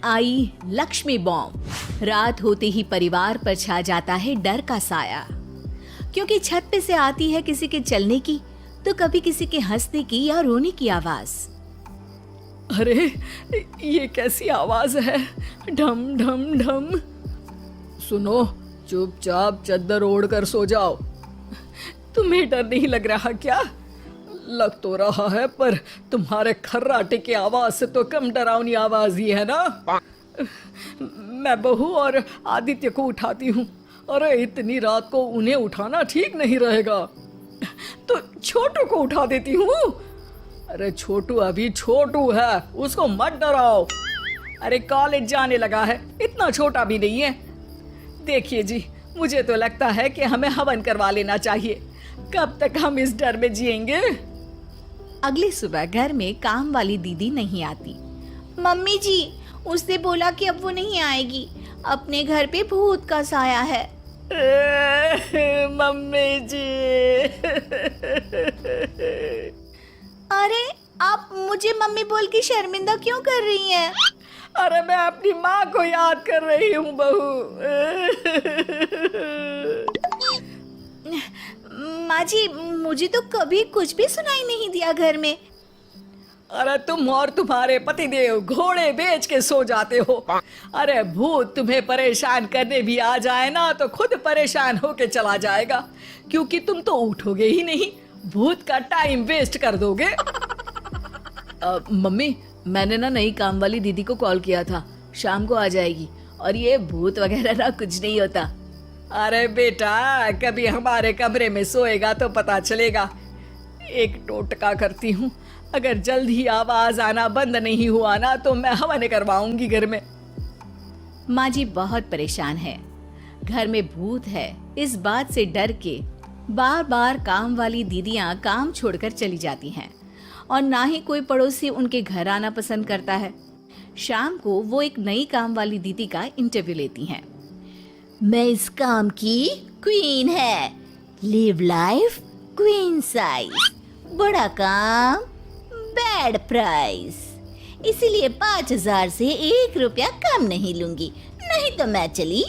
आई Lakshmi bomb. रात होते ही परिवार पर छा जाता है डर का साया, क्योंकि छत पे से आती है किसी के चलने की तो कभी किसी के हंसने की या रोने की आवाज। अरे ये कैसी आवाज है? ढम ढम ढम। सुनो, चुपचाप चादर ओढ़ कर सो जाओ। तुम्हें डर नहीं लग रहा क्या? लग तो रहा है, पर तुम्हारे खर्राटे की आवाज से तो कम डरावनी आवाज ही है ना। मैं बहू और आदित्य को उठाती हूँ। अरे इतनी रात को उन्हें उठाना ठीक नहीं रहेगा, तो छोटू को उठा देती हूँ। अरे छोटू अभी छोटू है, उसको मत डराओ। अरे कॉलेज जाने लगा है, इतना छोटा भी नहीं है। देखिए जी, मुझे तो लगता है कि हमें हवन करवा लेना चाहिए। कब तक हम इस डर में जिएंगे? अगली सुबह घर में काम वाली दीदी नहीं आती। मम्मी जी, उसने बोला कि अब वो नहीं आएगी, अपने घर पे भूत का साया है। मम्मी जी। अरे आप मुझे मम्मी बोल के शर्मिंदा क्यों कर रही हैं? अरे मैं अपनी माँ को याद कर रही हूँ बहू। माँ जी, मुझे तो कभी कुछ भी सुनाई नहीं दिया घर में। अरे तुम और तुम्हारे पतिदेव घोड़े बेच के सो जाते हो। अरे भूत तुम्हें परेशान करने भी आ जाए ना तो खुद परेशान होके चला जाएगा, क्योंकि तुम तो उठोगे ही नहीं, भूत का टाइम वेस्ट कर दोगे। मम्मी, मैंने ना नई काम वाली दीदी को कॉल किया था, शाम को आ जाएगी, और ये भूत वगैरह ना कुछ नहीं होता। अरे बेटा, कभी हमारे कमरे में सोएगा तो पता चलेगा। एक टोटका करती हूँ, अगर जल्द ही आवाज आना बंद नहीं हुआ ना तो मैं हवन करवाऊंगी घर में। माँ जी बहुत परेशान है, घर में भूत है इस बात से डर के बार बार काम वाली दीदियाँ काम छोड़कर चली जाती हैं, और ना ही कोई पड़ोसी उनके घर आना पसंद करता है। शाम को वो एक नई काम वाली दीदी का इंटरव्यू लेती हैं। मैं इस काम की क्वीन है, लिव लाइफ क्वीन साइज, बड़ा काम बैड प्राइस, इसीलिए 5,000 से 1 रुपया कम नहीं लूंगी, नहीं तो मैं चली।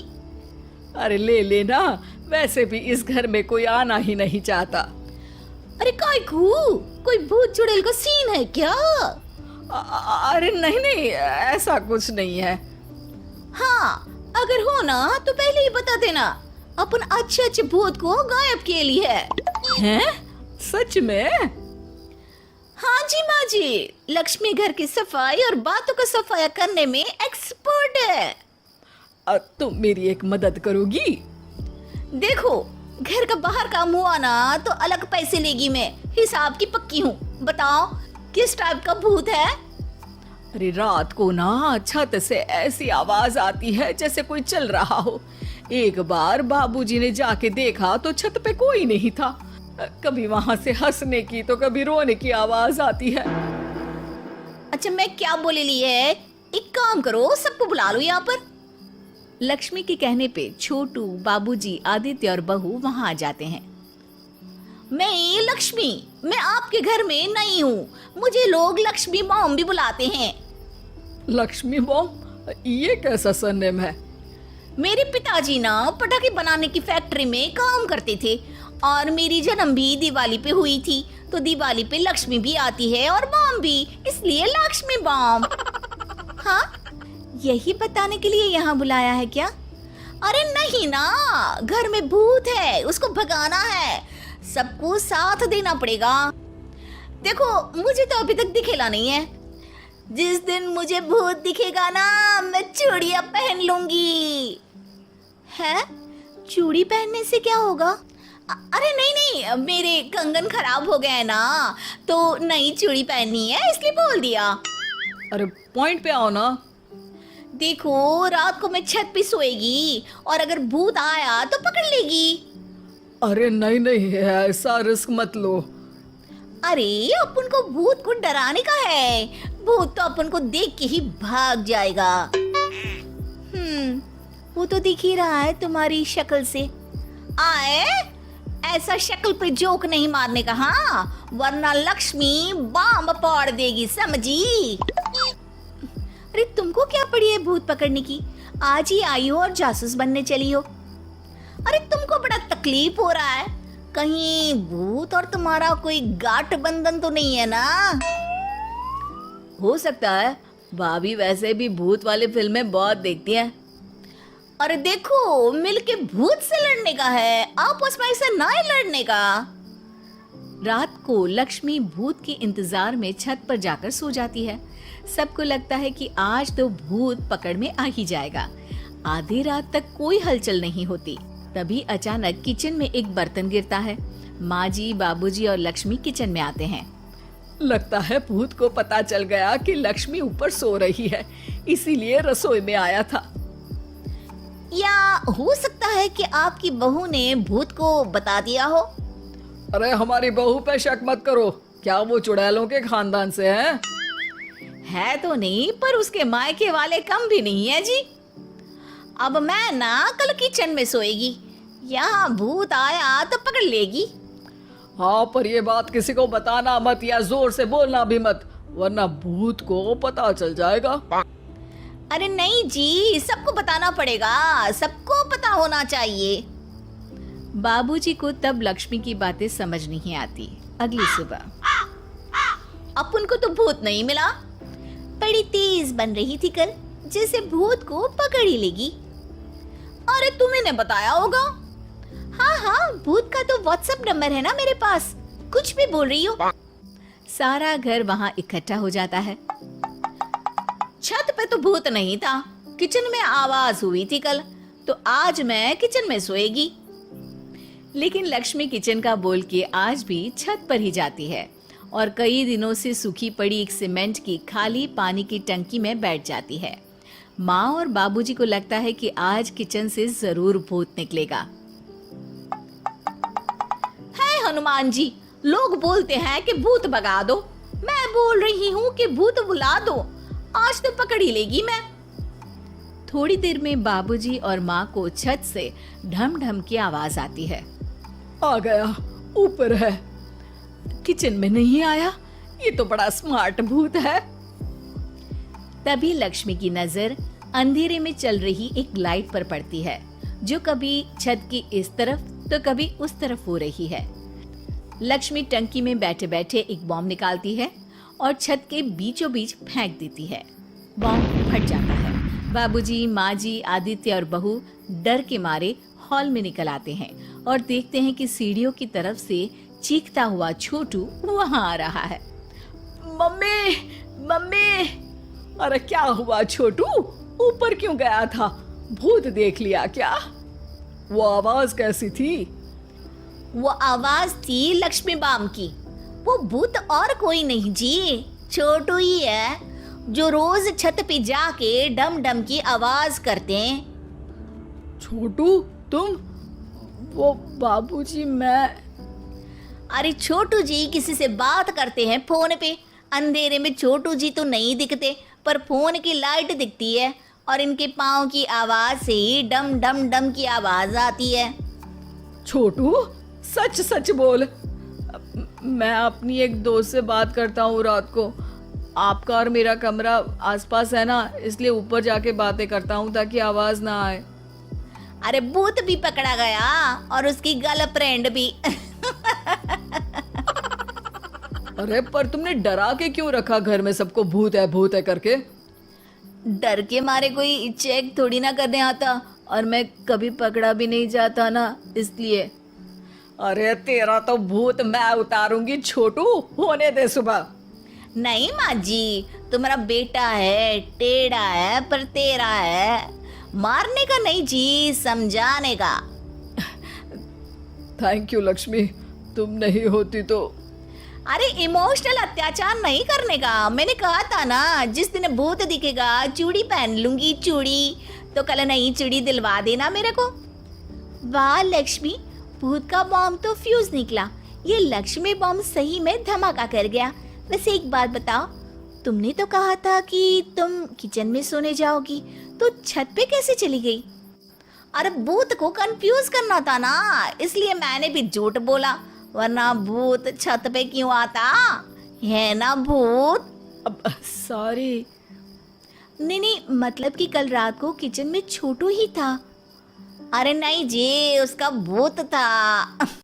अरे ले लेना, वैसे भी इस घर में कोई आना ही नहीं चाहता। अरे कोई भूत चुड़ैल का सीन है क्या? अरे नहीं नहीं, ऐसा कुछ नहीं है। हाँ, अगर हो ना तो पहले ही बता देना, अपन अच्छे भूत को गायब किए लिए है। हैं? सच में? हाँ जी माँ जी, लक्ष्मी घर की सफाई और बातों का सफाया करने में एक्सपर्ट है। तुम मेरी एक मदद करोगी? देखो, घर का बाहर काम हुआ ना तो अलग पैसे लेगी, मैं हिसाब की पक्की हूँ। बताओ किस टाइप का भूत है? अरे रात को ना छत से ऐसी आवाज आती है जैसे कोई चल रहा हो। एक बार बाबूजी ने जाके देखा तो छत पे कोई नहीं था। कभी वहां से हंसने की तो कभी रोने की आवाज आती है। अच्छा, मैं क्या बोले ली है, एक काम करो, सबको बुला लो यहाँ पर। लक्ष्मी के कहने पे छोटू, बाबूजी, आदित्य और बहू वहां आ जाते हैं। मैं लक्ष्मी, मैं आपके घर में नई हूँ, मुझे लोग लक्ष्मी मॉम भी बुलाते हैं। लक्ष्मी मॉम? ये कैसा सरनेम है? मेरे पिताजी ना पटाखे बनाने की फैक्ट्री में काम करते थे, और मेरी जन्म भी दिवाली पे हुई थी, तो दिवाली पे लक्ष्मी भी आती है और बॉम्ब भी, इसलिए लक्ष्मी बॉम्ब। हाँ, यही बताने के लिए यहाँ बुलाया है क्या? अरे नहीं ना, घर में भूत है, उसको भगाना है, सबको साथ देना पड़ेगा। देखो, मुझे तो अभी तक दिखेला नहीं है, जिस दिन मुझे भूत दिखेगा ना मैं चूड़ियां पहन लूंगी। है? चूड़ी पहनने से क्या होगा? अरे नहीं, मेरे कंगन खराब हो गए ना, तो नई चूड़ी पहननी है इसलिए बोल दिया। अरे पॉइंट पे आओ ना। देखो, रात को मैं छत पे सोएगी और अगर भूत आया तो पकड़ लेगी। अरे नहीं नहीं, ऐसा रिस्क मत लो। अरे अपन को भूत को डराने का है, भूत तो अपन को देख के ही भाग जाएगा। वो तो दिख ही रहा है तुम्हारी शक्ल से। आए, ऐसा शक्ल पे जोक नहीं मारने का, हाँ, वरना लक्ष्मी बॉम्ब फोड़ देगी, समझी? अरे तुमको क्या पड़ी है भूत पकड़ने की? आज ही आई हो और जासूस बनने चली हो। अरे तुमको बड़ा तकलीफ हो रहा है, कहीं भूत और तुम्हारा कोई गांठ बंधन तो नहीं है ना? हो सकता है, भाभी वैसे भी भूत वाली फिल्में बहुत देखती हैं। अरे देखो, मिलके भूत से लड़ने का है, आपस में ऐसा ना ही लड़ने का। रात को लक्ष्मी भूत के इंतजार में छत पर जाकर सो जाती है। सबको लगता है कि आज तो भूत पकड़ में आ ही जाएगा। आधी रात तक कोई हलचल नहीं होती। तभी अचानक किचन में एक बर्तन गिरता है। माँ जी, बाबूजी और लक्ष्मी किचन में आते हैं। लगता है भूत को पता चल गया कि लक्ष्मी ऊपर सो रही है, इसीलिए रसोई में आया था। या हो सकता है कि आपकी बहू ने भूत को बता दिया हो। अरे हमारी बहू पे शक मत करो, क्या वो चुड़ैलों के खानदान से है? है तो नहीं, पर उसके मायके वाले कम भी नहीं है जी। अब मैं ना कल किचन में सोएगी, यहाँ भूत आया तो पकड़ लेगी। हाँ, पर ये बात किसी को बताना मत या जोर से बोलना भी मत, वरना भूत को पता चल जाएगा। अरे नहीं जी, सबको बताना पड़ेगा, सबको पता होना चाहिए। बाबूजी को तब लक्ष्मी की बातें समझ नहीं आती। अगली सुबह अपन को तो भूत नहीं मिला, बड़ी तेज बन रही थी कल, जैसे भूत को पकड़ ही लेगी। अरे तुम्हें ने बताया होगा। हाँ हाँ, भूत का तो व्हाट्सएप नंबर है ना मेरे पास, कुछ भी बोल रही हो। सारा घर वहाँ इकट्ठा हो जाता है। छत पे तो भूत नहीं था, किचन में आवाज हुई थी कल, तो आज मैं किचन में सोएगी। लेकिन लक्ष्मी किचन का बोल के आज भी छत पर ही जाती है और कई दिनों से सूखी पड़ी एक सीमेंट की खाली पानी की टंकी में बैठ जाती है। माँ और बाबूजी को लगता है कि आज किचन से जरूर भूत निकलेगा। है हनुमान जी, लोग बोलते हैं कि भूत भगा दो, मैं बोल रही हूँ कि भूत बुला दो, आज तो पकड़ ही लेगी मैं। थोड़ी देर में बाबूजी और माँ को छत से ढम ढम की आवाज आती है। आ गया, ऊपर है, किचन में नहीं आया, ये तो बड़ा स्मार्ट भूत है। तभी लक्ष्मी की नजर अंधेरे में चल रही एक लाइट पर पड़ती है, जो कभी छत की इस तरफ तो कभी उस तरफ हो रही है। लक्ष्मी टंकी में बैठे बैठे एक बॉम्ब निकालती है और छत के बीचों बीच फेंक देती है। बॉम्ब फट जाता है। बाबूजी, माँ जी, आदित्य और बहू डर के मारे हॉल में निकल आते हैं और देखते हैं कि सीढ़ियों की तरफ से चीखता हुआ छोटू वहाँ आ रहा है। Mummy, mummy! अरे क्या हुआ छोटू, ऊपर क्यों गया था? भूत देख लिया क्या? वो आवाज कैसी थी? वो आवाज थी लक्ष्मी बाम की। वो भूत और कोई नहीं जी, छोटू ही है, जो रोज छत पे जाके डम डम की आवाज करते हैं। छोटू तुम? वो बाबूजी मैं। अरे छोटू जी किसी से बात करते हैं फोन पे, अंधेरे में छोटू जी तो नहीं दिखते, पर फोन की लाइट दिखती है और इनके पाँव की आवाज से ही डम डम डम की आवाज आती है। छोटू सच सच बोल। मैं अपनी एक दोस्त से बात करता हूँ रात को, आपका और मेरा कमरा आसपास है ना, इसलिए ऊपर जाके बातें करता हूँ ताकि आवाज ना आए। अरे भूत भी पकड़ा गया और उसकी गर्लफ्रेंड भी। अरे पर तुमने डरा के क्यों रखा घर में सबको भूत है करके? डर के मारे कोई चेक थोड़ी ना करने आता, और मैं कभी पकड़ा भी नहीं जाता ना, इसलिए। अरे तेरा तो भूत मैं उतारूंगी छोटू, होने दे सुबह। नहीं माँ जी, तुम्हारा बेटा है, टेढ़ा है पर तेरा है, मारने का नहीं जी, समझाने का। थैंक यू लक्ष्मी, तुम नहीं होती तो। अरे इमोशनल अत्याचार नहीं करने का, मैंने कहा था ना, जिस दिन भूत दिखेगा चूड़ी पहन लूंगी, चूड़ी तो कल नई चूड़ी दिलवा देना मेरे को। वाह लक्ष्मी, भूत का बॉम्ब तो फ्यूज निकला, ये लक्ष्मी बॉम्ब सही में धमाका कर गया। वैसे एक बात बताओ, तुमने तो कहा था कि तुम किचन में सोने जाओगी, तो छत पे कैसे चली गई? अरे भूत को कंफ्यूज करना था ना, इसलिए मैंने भी झूठ बोला, वरना भूत छत पे क्यों आता है ना भूत। अब सॉरी। नहीं नहीं, मतलब कि कल रात को किचन में छोटू ही था। अरे नहीं जी, उसका भूत था।